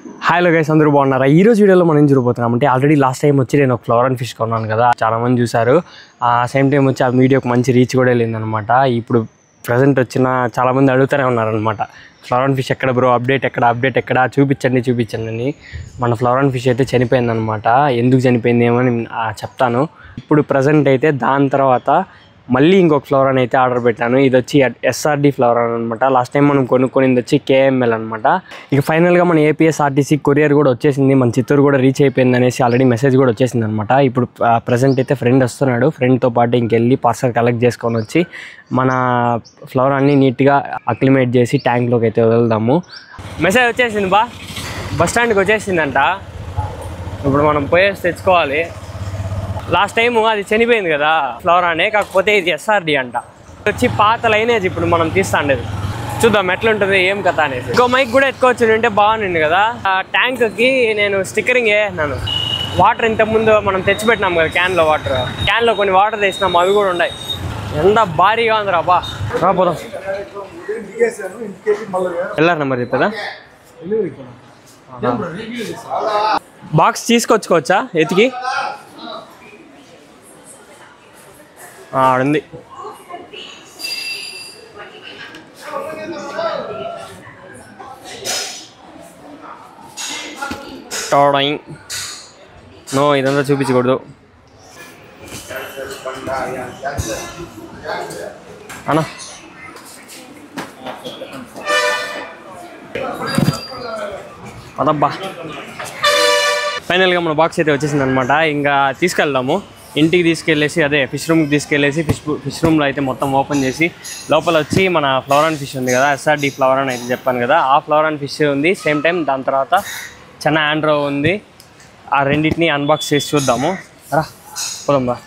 Hello guys, అందరూ బాగున్నారా? ఈ రోజు వీడియోలో మనం చూడబోతున్నాం అంటే ఆల్రెడీ లాస్ట్ టైం వచ్చి నేను ఒక ఫ్లవర్ అండ్ ఫిష్ కొన్నాను కదా, చాలామంది చూసారు. సేమ్ టైం వచ్చి ఆ వీడియోకి మంచి రీచ్ కూడా వెళ్ళిందనమాట. ఇప్పుడు ప్రజెంట్ వచ్చిన చాలామంది అడుగుతూనే ఉన్నారనమాట, ఫ్లవర్ అండ్ ఫిష్ ఎక్కడ బ్రో, అప్డేట్ ఎక్కడ చూపించండి అని. మన ఫ్లవర్ అండ్ ఫిష్ అయితే చనిపోయిందనమాట. ఎందుకు చనిపోయింది ఏమో చెప్తాను. ఇప్పుడు ప్రజెంట్ అయితే దాని తర్వాత మళ్ళీ ఇంకొక ఫ్లవర్ అని అయితే ఆర్డర్ పెట్టాను. ఇది వచ్చి ఎస్ఆర్డి ఫ్లవర్ అనమాట. లాస్ట్ టైం మనం కొనుక్కొనింది వచ్చి కేఎంఎల్ అనమాట. ఇక ఫైనల్గా మన ఏపీఎస్ఆర్టీసీ కొరియర్ కూడా వచ్చేసింది, మన చిత్తూరు కూడా రీచ్ అయిపోయింది అనేసి ఆల్రెడీ మెసేజ్ కూడా వచ్చేసింది అనమాట. ఇప్పుడు ప్రజెంట్ అయితే ఫ్రెండ్ వస్తున్నాడు, ఫ్రెండ్తో పాటు ఇంకెళ్ళి పార్సల్ కలెక్ట్ చేసుకొని వచ్చి మన ఫ్లవర్ అన్ని నీట్గా అక్లిమేట్ చేసి ట్యాంక్లోకి అయితే వదులుదాము. మెసేజ్ వచ్చేసింది బస్ స్టాండ్కి వచ్చేసిందంట. ఇప్పుడు మనం పోయేసి తెచ్చుకోవాలి. లాస్ట్ టైము అది చనిపోయింది కదా ఫ్లవర్ అనే, కాకపోతే ఇది ఎస్ఆర్డి అంట. వచ్చి పాత లైనేజ్ ఇప్పుడు మనం తీస్తాండేది. చూద్దాం ఎట్లుంటుంది ఏం కథ అనేసి. ఇంకో మైక్ కూడా ఎత్తుకోవచ్చు అంటే బాగుంది కదా. ఆ ట్యాంక్కి నేను స్టిక్కరింగ్ వేసినాను. వాటర్ ఇంతకుముందు మనం తెచ్చిపెట్టినాం కదా క్యాన్లో కొన్ని వాటర్ తెచ్చినాము, అవి కూడా ఉన్నాయి. ఎంత భారీగా ఉందిరా పోదాం. వెళ్ళారు నెంబర్ చెప్పేదా? బాక్స్ తీసుకొచ్చుకోవచ్చా ఎతికి? ఆడుంది. నో, ఇదంతా చూపించకూడదు అన్నా. అదబ్బా, ఫైనల్గా మన బాక్స్ అయితే వచ్చేసింది అనమాట. ఇంకా తీసుకెళ్దాము ఇంటికి తీసుకెళ్ళేసి, అదే ఫిష్ రూమ్కి తీసుకెళ్ళేసి ఫిష్ రూమ్లో అయితే మొత్తం ఓపెన్ చేసి లోపల వచ్చి మన ఫ్లవర్ అండ్ ఫిష్ ఉంది కదా, ఎస్ఆర్డి ఫ్లవర్ అని అయితే చెప్పాను కదా, ఆ ఫ్లవర్ అండ్ ఫిష్ ఉంది. సేమ్ టైం దాని తర్వాత చిన్న ఆండ్రో ఉంది. ఆ రెండింటిని అన్బాక్స్ చేసి చూద్దాము. పోదాం రా.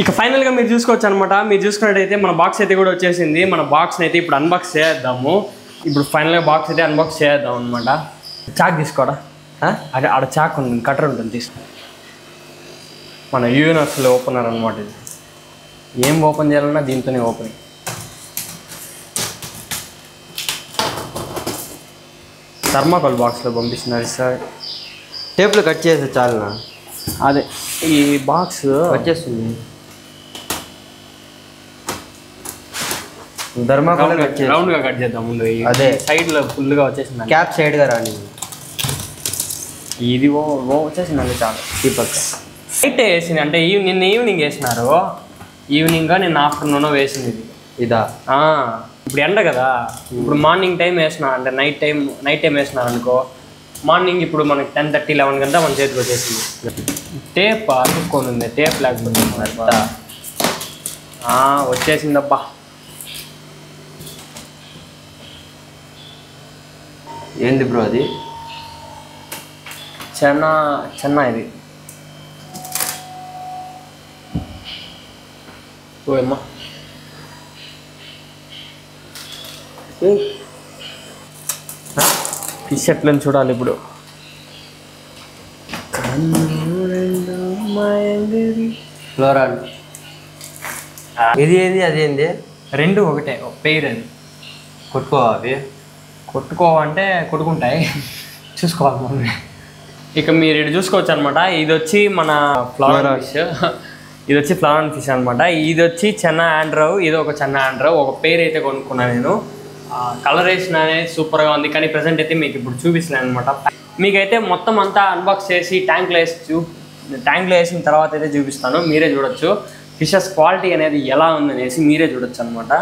ఇక ఫైనల్గా మీరు చూసుకోవచ్చు అనమాట. మీరు చూసుకున్నట్టయితే మన బాక్స్ అయితే కూడా వచ్చేసింది. మన బాక్స్ని అయితే ఇప్పుడు అన్బాక్స్ చేద్దాము. ఇప్పుడు ఫైనల్గా బాక్స్ అయితే అన్బాక్స్ చేద్దాం అనమాట. చాక్ తీసుకోడా? అదే ఆడ చాక్ ఉంది, కట్టర్ ఉంటుంది, తీసుకో. మన యూనివర్సల్ ఓపెనర్ అనమాట. ఇది ఏం ఓపెన్ చేయాలన్నా దీంతోనే ఓపెనింగ్. థర్మాకోల్ బాక్స్లో పంపిస్తున్నారు సార్. టేపులు కట్ చేస్తే చాలునా? అదే ఈ బాక్స్ వచ్చేస్తుంది. థర్మాకోల్ రౌండ్గా కట్ చేద్దాం ముందు. అదే సైడ్లో ఫుల్గా వచ్చేసింది, క్యాప్ సైడ్గా రాని. ఇది వచ్చేసిందండి చాలా. ఈ పక్క నైట్ వేసింది అంటే నిన్న ఈవినింగ్ వేసినారు. ఈవినింగ్గా నిన్న ఆఫ్టర్నూన్ వేసింది ఇది. ఇదా? ఇప్పుడు ఎండ కదా, ఇప్పుడు మార్నింగ్ టైం వేసిన అంటే నైట్ టైం వేసినారు అనుకో, మార్నింగ్ ఇప్పుడు మనకి 10:30, 11 గంట మన చేతికి వచ్చేసింది. టేప్ అతుక్కొని ఉంది, టేప్ లేకపోతే వచ్చేసిందబ్బా. ఏంది బ్రో అది? చెన్న ఇది. ఓమ్మా, ఫిష్ ఎట్లని చూడాలి ఇప్పుడు. ఫ్లోరాల్ ఇది ఏది అదేంది? రెండు ఒకటే, ఒక పెయిర్. అది కొట్టుకోవాలి. కొట్టుకోవాలంటే కొట్టుకుంటాయి, చూసుకోవాలి మనం. ఇక మీరు ఇది చూసుకోవచ్చు అనమాట. ఇది వచ్చి మన ఫ్లవర్ ఫిష్, ఇది వచ్చి ఫ్లవర్ అండ్ ఫిష్ అనమాట. ఇది వచ్చి చిన్న ఆండ్రవ్, ఇది ఒక చిన్న ఆండ్రవ్. ఒక పేరు అయితే కొనుక్కున్నాను నేను. కలరేషన్ అనేది సూపర్గా ఉంది, కానీ ప్రజెంట్ అయితే మీకు ఇప్పుడు చూపిస్తున్నాను అనమాట. మీకైతే మొత్తం అంతా అన్బాక్స్ చేసి ట్యాంక్లో వేసిన తర్వాత అయితే చూపిస్తాను. మీరే చూడొచ్చు ఫిషెస్ క్వాలిటీ అనేది ఎలా ఉందనేసి మీరే చూడొచ్చు అనమాట.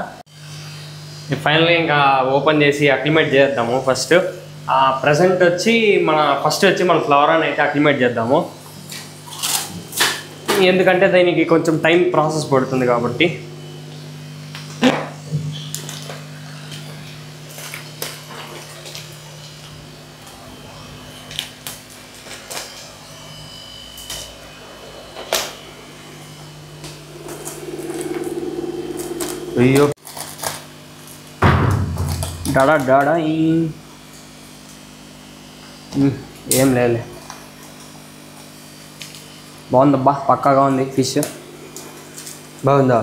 ఫైనల్గా ఇంకా ఓపెన్ చేసి అక్లిమేట్ చేద్దాము. ప్రజెంట్ వచ్చి మన ఫ్లవర్ అని అయితే అక్లిమేట్ చేద్దాము. ఎందుకంటే దీనికి కొంచెం టైం ప్రాసెస్ పడుతుంది కాబట్టి. అయ్యో డాడా ఏం లేదు, బాగుందబ్బా, పక్కాగా ఉంది ఫిష్. బాగుందా?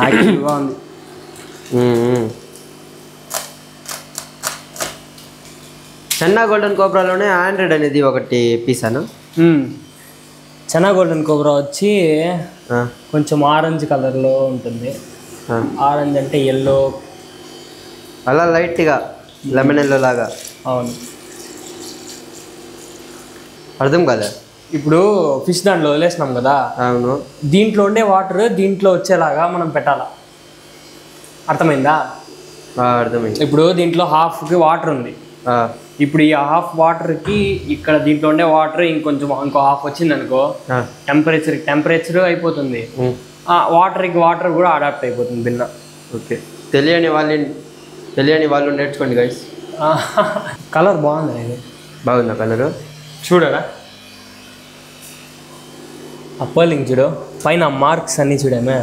యాక్టివ్గా ఉంది. చెన్నా గోల్డెన్ కోబ్రాలోనే 100 అనేది ఒకటి పీస్ అను. చెన్నా గోల్డెన్ కోబ్రా వచ్చి కొంచెం ఆరెంజ్ కలర్లో ఉంటుంది. ఆరెంజ్ అంటే ఎల్లో అలా లైట్గా లెమన్ ఎల్లో లాగా. అవును, అర్థం కదా. ఇప్పుడు ఫిష్ దాంట్లో వదిలేసినాం కదా. అవును, దీంట్లో ఉండే వాటర్ దీంట్లో వచ్చేలాగా మనం పెట్టాలా. అర్థమైందా? అర్థమైంది. ఇప్పుడు దీంట్లో హాఫ్కి వాటర్ ఉంది. ఇప్పుడు ఈ హాఫ్ వాటర్కి ఇక్కడ దీంట్లో ఉండే వాటర్ ఇంకో హాఫ్ వచ్చింది అనుకో, టెంపరేచర్ అయిపోతుంది. వాటర్కి వాటర్ కూడా అడాప్ట్ అయిపోతుంది భిన్న. ఓకే, తెలియని వాళ్ళు నేర్చుకోండి గైస్. కలర్ బాగుంది. ఇది బాగుందా కలరు? చూడరా అప్పలింగ్ చూడు, పైన మార్క్స్ అన్నీ చూడమే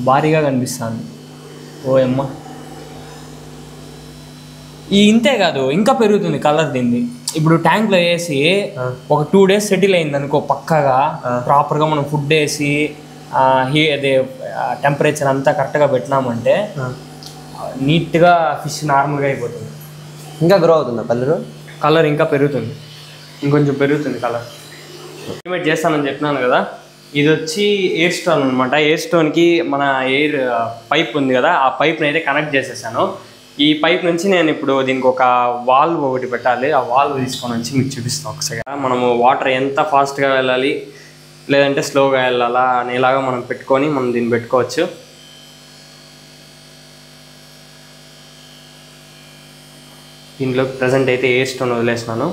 భారీగా కనిపిస్తుంది. ఓ అమ్మ, ఈ ఇంతే కాదు ఇంకా పెరుగుతుంది కలర్ దీన్ని. ఇప్పుడు ట్యాంక్లో వేసి ఒక 2 days సెటిల్ అయింది అనుకో, పక్కగా ప్రాపర్గా మనం ఫుడ్ వేసి అదే టెంపరేచర్ అంతా కరెక్ట్గా పెట్టినామంటే నీట్గా ఫిష్ నార్మల్గా అయిపోతుంది. ఇంకా గ్రో అవుతుందా కలర్ ఇంకా పెరుగుతుంది, ఇంకొంచెం పెరుగుతుంది కలర్. ఎస్టిమేట్ చేస్తానని చెప్పినాను కదా. ఇది వచ్చి ఎయిర్ స్టోన్ అనమాట. ఎయిర్ స్టోన్కి మన ఎయిర్ పైప్ ఉంది కదా, ఆ పైప్ని అయితే కనెక్ట్ చేసేసాను. ఈ పైప్ నుంచి నేను ఇప్పుడు దీనికి ఒక వాల్వ్ ఒకటి పెట్టాలి. ఆ వాల్వ్ తీసుకొని వచ్చి మీకు చూపిస్తాను ఒకసారి. మనము వాటర్ ఎంత ఫాస్ట్గా వెళ్ళాలి లేదంటే స్లోగా వెళ్ళాలా అనేలాగా మనం పెట్టుకొని మనం దీన్ని పెట్టుకోవచ్చు. దీంట్లో ప్రజెంట్ అయితే ఎయిర్ స్టోన్ వదిలేసినాను.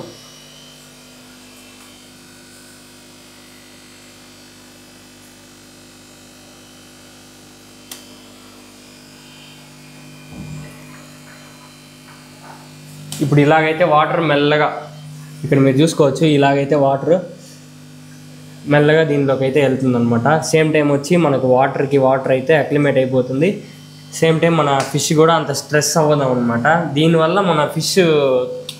ఇప్పుడు ఇలాగైతే వాటర్ మెల్లగా ఇక్కడ మీరు చూసుకోవచ్చు, ఇలాగైతే వాటర్ మెల్లగా దీనిలోకి అయితే వెళ్తుంది అనమాట. సేమ్ టైం వచ్చి మనకు వాటర్ అయితే అక్లిమేట్ అయిపోతుంది. సేమ్ టైం మన ఫిష్ కూడా అంత స్ట్రెస్ అవ్వదు అనమాట. దీనివల్ల మన ఫిష్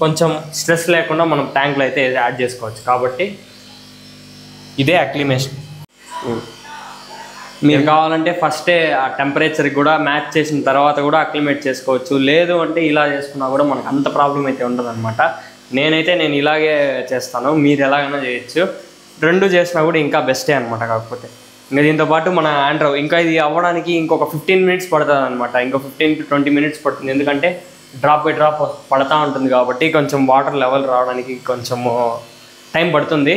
కొంచెం స్ట్రెస్ లేకుండా మనం ట్యాంక్లో అయితే యాడ్ చేసుకోవచ్చు. కాబట్టి ఇదే అక్లిమేషన్. మీరు కావాలంటే ఫస్టే ఆ టెంపరేచర్కి కూడా మ్యాచ్ చేసిన తర్వాత కూడా అక్లిమేట్ చేసుకోవచ్చు. లేదు అంటే ఇలా చేసుకున్నా కూడా మనకు అంత ప్రాబ్లం అయితే ఉండదు అనమాట. నేను ఇలాగే చేస్తాను, మీరు ఎలాగైనా చేయొచ్చు. 2 చేసినా కూడా ఇంకా బెస్టే అనమాట. కాకపోతే ఇంకా దీంతోపాటు మన ఆండ్రో ఇంకా ఇది అవ్వడానికి ఇంకొక 15 minutes పడుతుంది అనమాట. ఇంకో 15 to 20 minutes పడుతుంది. ఎందుకంటే డ్రాప్ బై డ్రాప్ పడతా ఉంటుంది కాబట్టి కొంచెం వాటర్ లెవెల్ రావడానికి కొంచెం టైం పడుతుంది.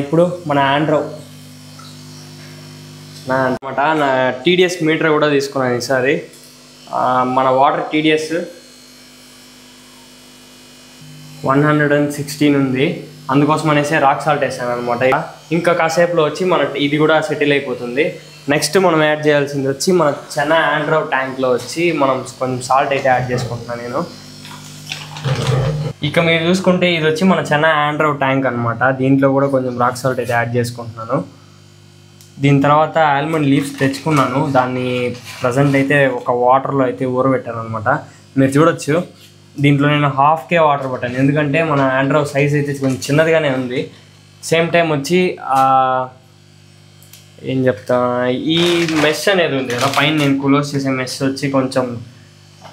ఇప్పుడు మన ఆండ్రో అనమాట. నా TDS మీటర్ కూడా తీసుకున్నాను ఈసారి. మన వాటర్ TDS 116 ఉంది. అందుకోసం అనేసి రాక్ సాల్ట్ వేసాను అనమాట. ఇంకా కాసేపులో వచ్చి మన ఇది కూడా సెటిల్ అయిపోతుంది. నెక్స్ట్ మనం యాడ్ చేయాల్సింది వచ్చి మన చెన్నా ఆండ్రో ట్యాంక్లో వచ్చి మనం కొంచెం సాల్ట్ అయితే యాడ్ చేసుకుంటున్నాను నేను. ఇక మీరు చూసుకుంటే ఇది వచ్చి మన చెన్నా ఆండ్రో ట్యాంక్ అనమాట. దీంట్లో కూడా కొంచెం రాక్ సాల్ట్ అయితే యాడ్ చేసుకుంటున్నాను. దీని తర్వాత ఆల్మండ్ లీవ్స్ తెచ్చుకున్నాను. దాన్ని ప్రజెంట్ అయితే ఒక వాటర్లో అయితే ఊరబెట్టాను అనమాట. మీరు చూడొచ్చు దీంట్లో నేను హాఫ్కే వాటర్ పట్టాను. ఎందుకంటే మన ఆండ్రో సైజ్ అయితే కొంచెం చిన్నదిగానే ఉంది. సేమ్ టైం వచ్చి ఏం చెప్తా, ఈ మెష్ అనేది ఉంది కదా పైన నేను క్లోజ్ చేసే మెష్ వచ్చి కొంచెం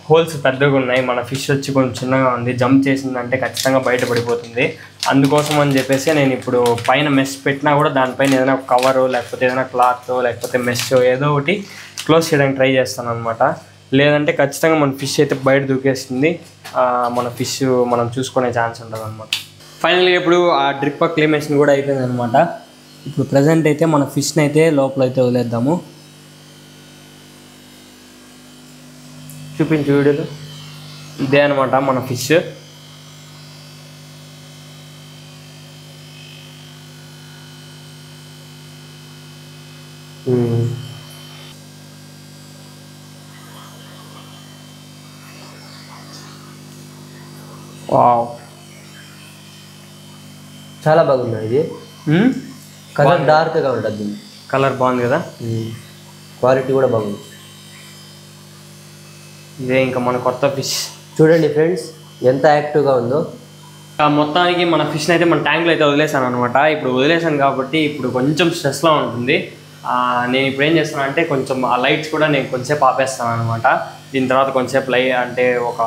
హోల్స్ పెద్దగా ఉన్నాయి. మన ఫిష్ వచ్చి కొంచెం చిన్నగా ఉంది. జంప్ చేసిందంటే ఖచ్చితంగా బయటపడిపోతుంది. అందుకోసం అని చెప్పేసి నేను ఇప్పుడు పైన మెష్ పెట్టినా కూడా దానిపైన ఏదైనా కవరు లేకపోతే ఏదైనా క్లాత్ లేకపోతే మెష్ ఏదో ఒకటి క్లోజ్ చేయడానికి ట్రై చేస్తాను అనమాట. లేదంటే ఖచ్చితంగా మన ఫిష్ అయితే బయట దూకేస్తుంది. మన ఫిష్ మనం చూసుకునే ఛాన్స్ ఉంటుంది అనమాట. ఫైనల్గా ఇప్పుడు ఆ డ్రిప్ అక్లిమేషన్ కూడా అయిపోయింది అనమాట. ఇప్పుడు ప్రజెంట్ అయితే మన ఫిష్ని అయితే లోపల అయితే వదిలేద్దాము. చూపించు వీడియోలో. ఇదే అనమాట మన ఫిష్. వావ్, చాలా బాగుంది. ఇది కలర్ డార్క్గా ఉంటుంది. కలర్ బాగుంది కదా, క్వాలిటీ కూడా బాగుంది. ఇదే ఇంకా మన కొత్త ఫిష్. చూడండి ఫ్రెండ్స్ ఎంత యాక్టివ్గా ఉందో. మొత్తానికి మన ఫిష్ని అయితే మన ట్యాంక్లో అయితే వదిలేసాను అనమాట. ఇప్పుడు వదిలేసాను కాబట్టి ఇప్పుడు కొంచెం స్ట్రెస్లో ఉంటుంది. నేను ఇప్పుడు ఏం చేస్తాను అంటే కొంచెం ఆ లైట్స్ కూడా నేను కొంచెంసేపు ఆపేస్తాను అనమాట. దీని తర్వాత కొంచెంసేపు అంటే ఒక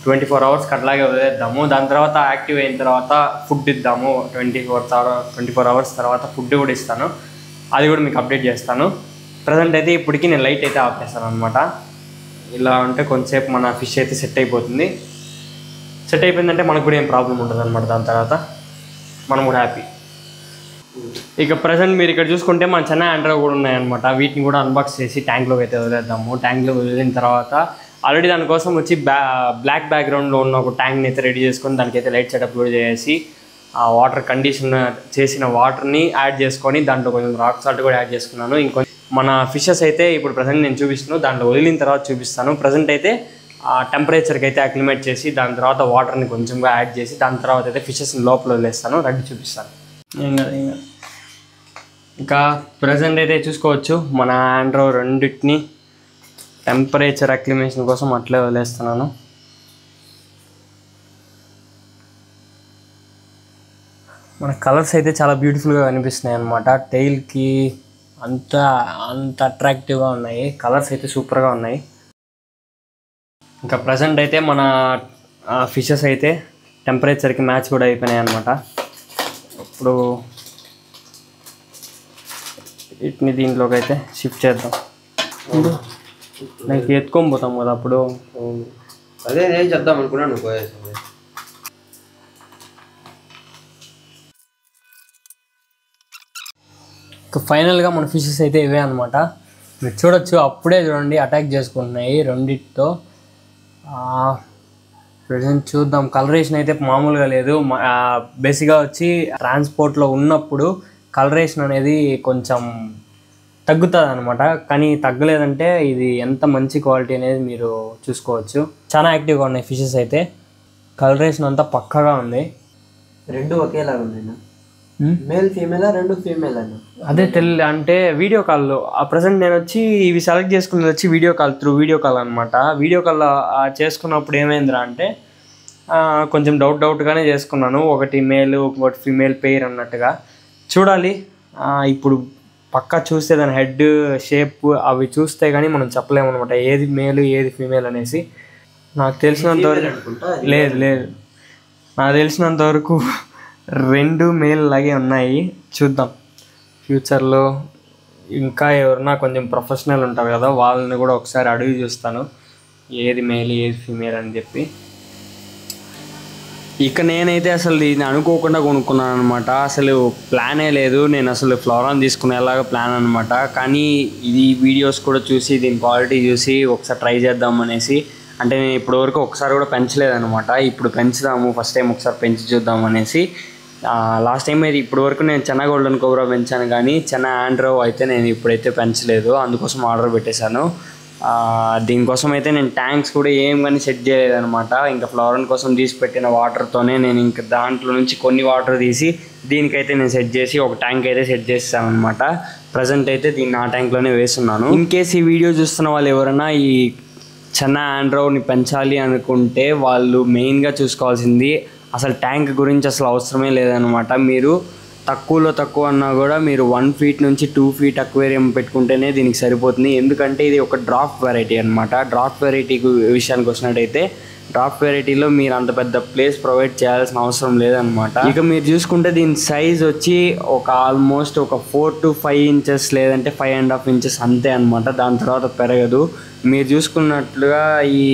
24 అవర్స్కి అట్లాగే వదిలేద్దాము. దాని తర్వాత యాక్టివ్ అయిన తర్వాత ఫుడ్ ఇద్దాము. 24 అవర్స్ తర్వాత ఫుడ్ కూడా ఇస్తాను, అది కూడా మీకు అప్డేట్ చేస్తాను. ప్రజెంట్ అయితే ఇప్పటికీ నేను లైట్ అయితే ఆఫ్ చేస్తాను అనమాట. ఇలా ఉంటే కొంతసేపు మన ఫిష్ అయితే సెట్ అయిపోతుంది. సెట్ అయిపోయిందంటే మనకు కూడా ఏం ప్రాబ్లం ఉండదు అనమాట. దాని తర్వాత మనం కూడా హ్యాపీ. ఇక ప్రజెంట్ మీరు ఇక్కడ చూసుకుంటే మన చిన్న ఆండ్రో కూడా ఉన్నాయన్నమాట. వీటిని కూడా అన్బాక్స్ చేసి ట్యాంక్లోకి అయితే వదిలేద్దాము. ట్యాంక్లో వదిలిన తర్వాత ఆల్రెడీ దానికోసం వచ్చి బ్లాక్ బ్యాక్గ్రౌండ్లో ఉన్న ఒక ట్యాంక్ని అయితే రెడీ చేసుకొని దానికైతే లైట్ సెటప్ కూడా చేసి ఆ వాటర్ కండిషన్ చేసిన వాటర్ని యాడ్ చేసుకొని దాంట్లో కొంచెం రాక్ సాల్ట్ కూడా యాడ్ చేసుకున్నాను. ఇంకొంచెం మన ఫిషెస్ అయితే ఇప్పుడు ప్రజెంట్ నేను చూపిస్తున్నాను, దాంట్లో వదిలిన తర్వాత చూపిస్తాను. ప్రజెంట్ అయితే ఆ టెంపరేచర్కి అయితే అక్లిమేట్ చేసి దాని తర్వాత వాటర్ని కొంచెంగా యాడ్ చేసి దాని తర్వాత అయితే ఫిషెస్ని లోపల వదిలేస్తాను, రెడీ చూపిస్తాను. ఇంకా ప్రజెంట్ అయితే చూసుకోవచ్చు మన ఆండ్రో రెండింటిని టెంపరేచర్ అక్లిమేషన్ కోసం అట్లే వదిలేస్తున్నాను. మన కలర్స్ అయితే చాలా బ్యూటిఫుల్గా కనిపిస్తున్నాయి అన్నమాట. టెయిల్కి అంత అట్రాక్టివ్గా ఉన్నాయి. కలర్స్ అయితే సూపర్గా ఉన్నాయి. ఇంకా ప్రజెంట్ అయితే మన ఫిషెస్ అయితే టెంపరేచర్కి మ్యాచ్ కూడా అయిపోయినాయి అన్నమాట. ఇప్పుడు వీటిని దీంట్లోకి అయితే షిఫ్ట్ చేద్దాం. నాకు ఎత్తుకొని పోతాం కదా అప్పుడు. అదే నేను చేద్దాం అనుకున్నాను. ఇంకా ఫైనల్గా మన ఫిషెస్ అయితే ఇవే అనమాట. మీరు చూడొచ్చు, అప్పుడే చూడండి అటాక్ చేసుకుంటున్నాయి రెండిటితో. ప్రజెంట్ చూద్దాం. కలరేషన్ అయితే మామూలుగా లేదు. బేసిక్గా వచ్చి ట్రాన్స్పోర్ట్లో ఉన్నప్పుడు కలరేషన్ అనేది కొంచెం తగ్గుతుంది అనమాట. కానీ తగ్గలేదంటే ఇది ఎంత మంచి క్వాలిటీ అనేది మీరు చూసుకోవచ్చు. చాలా యాక్టివ్గా ఉన్నాయి ఫిషెస్ అయితే. కలరేషన్ అంతా పక్కగా ఉంది. రెండు ఒకేలాగా ఉన్నాయి. మేల్ ఫీమేల్ రెండు ఫీమేల్ అన్న అదే అంటే వీడియో కాల్లో ప్రజెంట్ నేను వచ్చి ఇవి సెలెక్ట్ చేసుకునేది వచ్చి వీడియో కాల్ అనమాట. వీడియో కాల్ చేసుకున్నప్పుడు ఏమైందిరా అంటే కొంచెం డౌట్గానే చేసుకున్నాను. ఒకటి మేల్ ఒకటి ఫీమేల్ పెయిర్ అన్నట్టుగా చూడాలి. ఇప్పుడు పక్కా చూస్తే దాని హెడ్ షేప్ అవి చూస్తే కానీ మనం చెప్పలేము అనమాట ఏది మేలు ఏది ఫీమేల్ అనేసి. నాకు తెలిసినంతవరకు లేదు నాకు తెలిసినంతవరకు రెండు మేల్ లాగే ఉన్నాయి. చూద్దాం ఫ్యూచర్లో ఇంకా ఎవరన్నా కొంచెం ప్రొఫెషనల్ ఉంటారు కదా, వాళ్ళని కూడా ఒకసారి అడిగి చూస్తాను ఏది మేల్ ఏది ఫీమేల్ అని చెప్పి. ఇక నేనైతే అసలు దీన్ని అనుకోకుండా కొనుక్కున్నాను అనమాట. అసలు ప్లానే లేదు. నేను అసలు ఫ్లోరాన్ తీసుకునేలాగా ప్లాన్ అనమాట. కానీ ఇది వీడియోస్ కూడా చూసి దీని క్వాలిటీ చూసి ఒకసారి ట్రై చేద్దాం అనేసి, అంటే నేను ఇప్పటివరకు ఒకసారి కూడా పెంచలేదనమాట. ఇప్పుడు పెంచుదాము, ఫస్ట్ టైం ఒకసారి పెంచి చూద్దాం అనేసి. లాస్ట్ టైం అయితే ఇప్పటి వరకు నేను చిన్న గోల్డెన్ కోబ్రా పెంచాను, కానీ చిన్న ఆండ్రో అయితే నేను ఇప్పుడైతే పెంచలేదు. అందుకోసం ఆర్డర్ పెట్టేశాను. దీనికోసం అయితే నేను ట్యాంక్స్ కూడా ఏం కానీ సెట్ చేయలేదనమాట. ఇంకా ఫ్లోరాన్ కోసం తీసి పెట్టిన వాటర్తోనే నేను ఇంకా దాంట్లో నుంచి కొన్ని వాటర్ తీసి దీనికైతే నేను సెట్ చేసి ఒక ట్యాంక్ అయితే సెట్ చేస్తాను అనమాట. ప్రజెంట్ అయితే దీన్ని ఆ ట్యాంక్లోనే వేస్తున్నాను. ఇన్ కేస్ ఈ వీడియో చూస్తున్న వాళ్ళు ఎవరైనా ఈ చిన్న ఆండ్రోని పెంచాలి అనుకుంటే వాళ్ళు మెయిన్గా చూసుకోవాల్సింది అసలు ట్యాంక్ గురించి అసలు అవసరమే లేదనమాట. మీరు తక్కువ అన్నా కూడా మీరు 1 feet నుంచి 2 feet అక్వేరియం పెట్టుకుంటేనే దీనికి సరిపోతుంది. ఎందుకంటే ఇది ఒక డ్రాఫ్ట్ వెరైటీ అనమాట. డ్రాఫ్ట్ వెరైటీ విషయానికి వచ్చినట్టయితే డ్రాఫ్ట్ వెరైటీలో మీరు అంత పెద్ద ప్లేస్ ప్రొవైడ్ చేయాల్సిన అవసరం లేదనమాట. ఇక మీరు చూసుకుంటే దీని సైజ్ వచ్చి ఆల్మోస్ట్ ఒక 4 to 5 inches లేదంటే 5.5 inches అంతే అనమాట. దాని తర్వాత పెరగదు. మీరు చూసుకున్నట్లుగా ఈ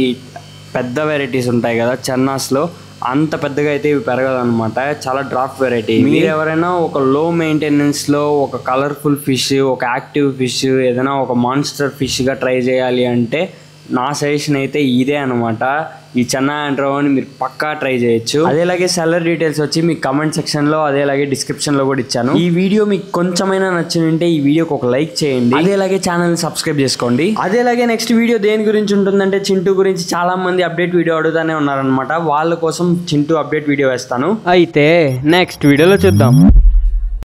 పెద్ద వెరైటీస్ ఉంటాయి కదా చెన్నాస్లో, అంత పెద్దగా అయితే ఇవి పెరగదనమాట. చాలా డ్రాఫ్ట్ వెరైటీ. మీరు ఎవరైనా ఒక లో మెయింటెనెన్స్లో ఒక కలర్ఫుల్ ఫిష్, ఒక యాక్టివ్ ఫిష్, ఏదైనా ఒక మాన్స్టర్ ఫిష్గా ట్రై చేయాలి అంటే నా సజెషన్ అయితే ఇదే అనమాట. ఈ చిన్న ఆండ్రోని మీరు పక్కా ట్రై చేయొచ్చు. అదేలాగే సెల్లర్ డీటెయిల్స్ వచ్చి మీకు కమెంట్ సెక్షన్లో అదేలాగే డిస్క్రిప్షన్లో కూడా ఇచ్చాను. ఈ వీడియో మీకు కొంచెమైనా నచ్చిందంటే ఈ వీడియోకి ఒక లైక్ చేయండి. అదేలాగే ఛానల్ని సబ్స్క్రైబ్ చేసుకోండి. అదేలాగే నెక్స్ట్ వీడియో దేని గురించి ఉంటుందంటే చింటూ గురించి చాలా మంది అప్డేట్ వీడియో అడుగుతానే ఉన్నారనమాట. వాళ్ళ కోసం చింటూ అప్డేట్ వీడియో వేస్తాను. అయితే నెక్స్ట్ వీడియోలో చూద్దాం.